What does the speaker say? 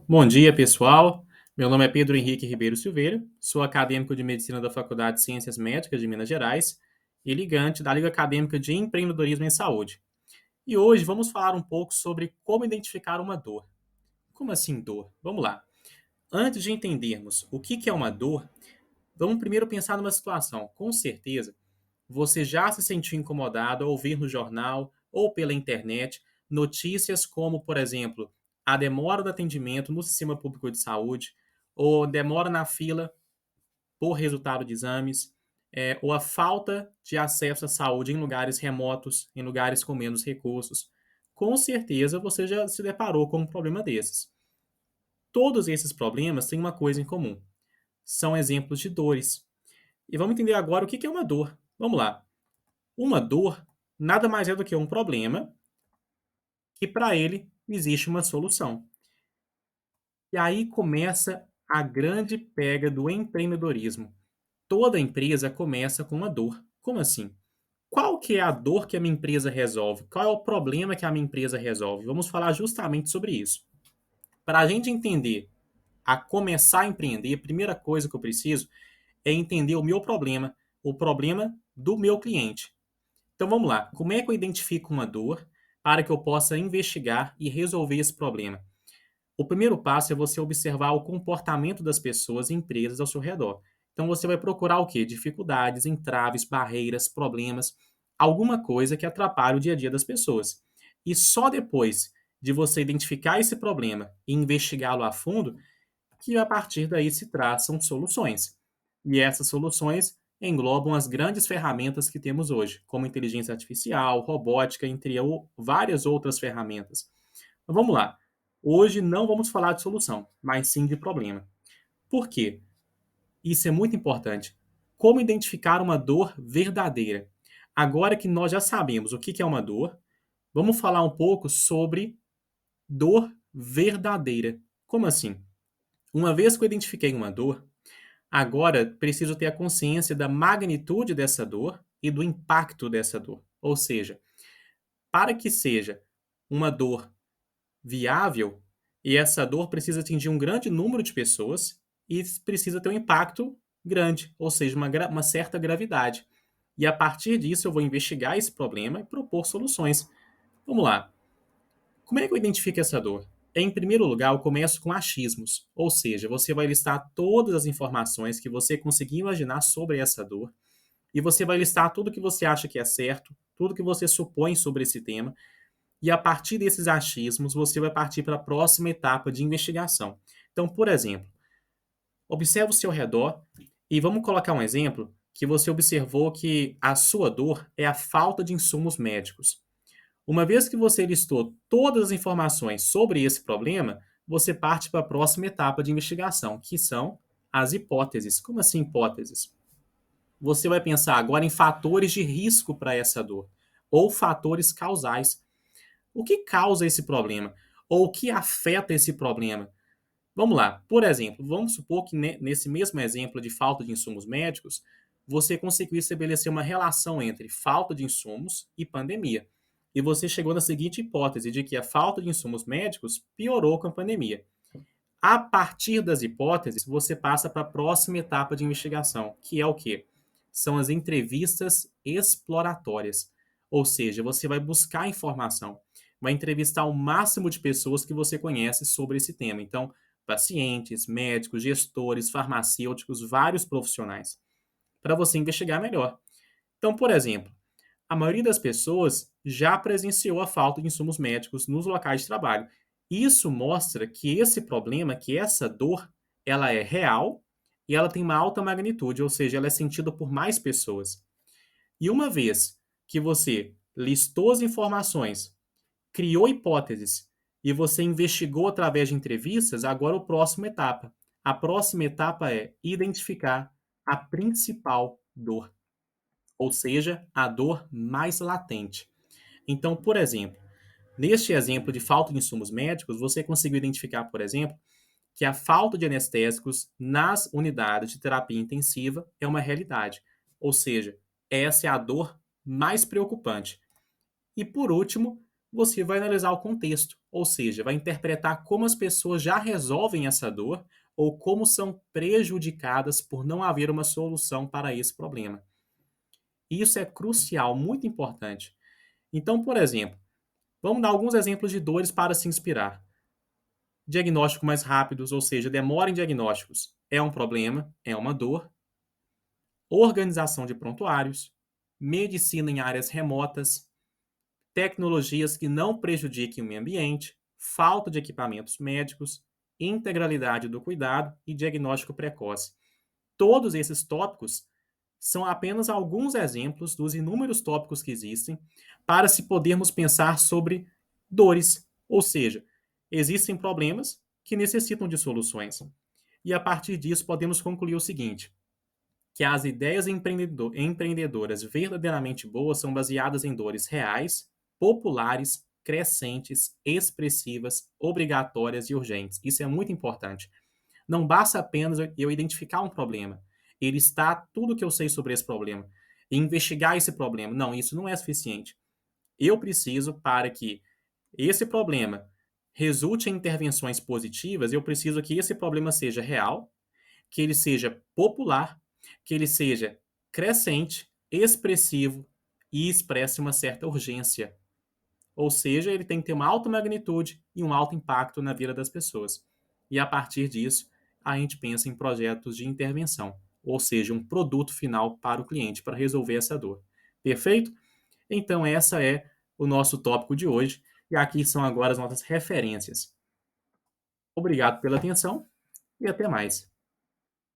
Bom dia, pessoal. Meu nome é Pedro Henrique Ribeiro Silveira, sou acadêmico de Medicina da Faculdade de Ciências Médicas de Minas Gerais e ligante da Liga Acadêmica de Empreendedorismo em Saúde. E hoje vamos falar um pouco sobre como identificar uma dor. Como assim dor? Vamos lá. Antes de entendermos o que é uma dor, vamos primeiro pensar numa situação. Com certeza, você já se sentiu incomodado ao ouvir no jornal ou pela internet notícias como, por exemplo, a demora do atendimento no sistema público de saúde, ou demora na fila por resultado de exames, ou a falta de acesso à saúde em lugares remotos, em lugares com menos recursos. Com certeza você já se deparou com um problema desses. Todos esses problemas têm uma coisa em comum: são exemplos de dores. E vamos entender agora o que é uma dor. Vamos lá. Uma dor nada mais é do que um problema que para ele existe uma solução. E aí começa a grande pega do empreendedorismo. Toda empresa começa com uma dor. Como assim? Qual que é a dor que a minha empresa resolve? Qual é o problema que a minha empresa resolve? Vamos falar justamente sobre isso. Para a gente entender a começar a empreender, a primeira coisa que eu preciso é entender o meu problema, o problema do meu cliente. Então vamos lá. Como é que eu identifico uma dor para que eu possa investigar e resolver esse problema? O primeiro passo é você observar o comportamento das pessoas e empresas ao seu redor. Então você vai procurar o quê? Dificuldades, entraves, barreiras, problemas, alguma coisa que atrapalhe o dia a dia das pessoas. E só depois de você identificar esse problema e investigá-lo a fundo, que a partir daí se traçam soluções. E essas soluções englobam as grandes ferramentas que temos hoje, como inteligência artificial, robótica, entre várias outras ferramentas. Então, vamos lá. Hoje não vamos falar de solução, mas sim de problema. Por quê? Isso é muito importante. Como identificar uma dor verdadeira? Agora que nós já sabemos o que é uma dor, vamos falar um pouco sobre dor verdadeira. Como assim? Uma vez que eu identifiquei uma dor, agora preciso ter a consciência da magnitude dessa dor e do impacto dessa dor. Ou seja, para que seja uma dor viável, e essa dor precisa atingir um grande número de pessoas e precisa ter um impacto grande, ou seja, uma certa gravidade. E a partir disso eu vou investigar esse problema e propor soluções. Vamos lá. Como é que eu identifico essa dor? Em primeiro lugar, eu começo com achismos, ou seja, você vai listar todas as informações que você conseguir imaginar sobre essa dor, e você vai listar tudo que você acha que é certo, tudo que você supõe sobre esse tema, e a partir desses achismos, você vai partir para a próxima etapa de investigação. Então, por exemplo, observe o seu redor e vamos colocar um exemplo que você observou que a sua dor é a falta de insumos médicos. Uma vez que você listou todas as informações sobre esse problema, você parte para a próxima etapa de investigação, que são as hipóteses. Como assim hipóteses? Você vai pensar agora em fatores de risco para essa dor, ou fatores causais. O que causa esse problema? Ou o que afeta esse problema? Vamos lá. Por exemplo, vamos supor que nesse mesmo exemplo de falta de insumos médicos, você conseguiu estabelecer uma relação entre falta de insumos e pandemia. E você chegou na seguinte hipótese de que a falta de insumos médicos piorou com a pandemia. A partir das hipóteses, você passa para a próxima etapa de investigação, que é o quê? São as entrevistas exploratórias. Ou seja, você vai buscar informação, vai entrevistar o máximo de pessoas que você conhece sobre esse tema. Então, pacientes, médicos, gestores, farmacêuticos, vários profissionais, para você investigar melhor. Então, por exemplo, a maioria das pessoas já presenciou a falta de insumos médicos nos locais de trabalho. Isso mostra que esse problema, que essa dor, ela é real e ela tem uma alta magnitude, ou seja, ela é sentida por mais pessoas. E uma vez que você listou as informações, criou hipóteses e você investigou através de entrevistas, agora a próxima etapa. A próxima etapa é identificar a principal dor, ou seja, a dor mais latente. Então, por exemplo, neste exemplo de falta de insumos médicos, você conseguiu identificar, por exemplo, que a falta de anestésicos nas unidades de terapia intensiva é uma realidade. Ou seja, essa é a dor mais preocupante. E por último, você vai analisar o contexto, ou seja, vai interpretar como as pessoas já resolvem essa dor ou como são prejudicadas por não haver uma solução para esse problema. Isso é crucial, muito importante. Então, por exemplo, vamos dar alguns exemplos de dores para se inspirar. Diagnóstico mais rápidos, ou seja, demora em diagnósticos, é um problema, é uma dor. Organização de prontuários, medicina em áreas remotas, tecnologias que não prejudiquem o meio ambiente, falta de equipamentos médicos, integralidade do cuidado e diagnóstico precoce. Todos esses tópicos são apenas alguns exemplos dos inúmeros tópicos que existem para se podermos pensar sobre dores, ou seja, existem problemas que necessitam de soluções. E a partir disso podemos concluir o seguinte: que as ideias empreendedoras verdadeiramente boas são baseadas em dores reais, populares, crescentes, expressivas, obrigatórias e urgentes. Isso é muito importante. Não basta apenas eu identificar um problema, ele está tudo que eu sei sobre esse problema, e investigar esse problema. Não, isso não é suficiente. Eu preciso, para que esse problema resulte em intervenções positivas, eu preciso que esse problema seja real, que ele seja popular, que ele seja crescente, expressivo e expresse uma certa urgência. Ou seja, ele tem que ter uma alta magnitude e um alto impacto na vida das pessoas. E a partir disso, a gente pensa em projetos de intervenção, ou seja, um produto final para o cliente para resolver essa dor. Perfeito? Então, essa é o nosso tópico de hoje. E aqui são agora as nossas referências. Obrigado pela atenção e até mais.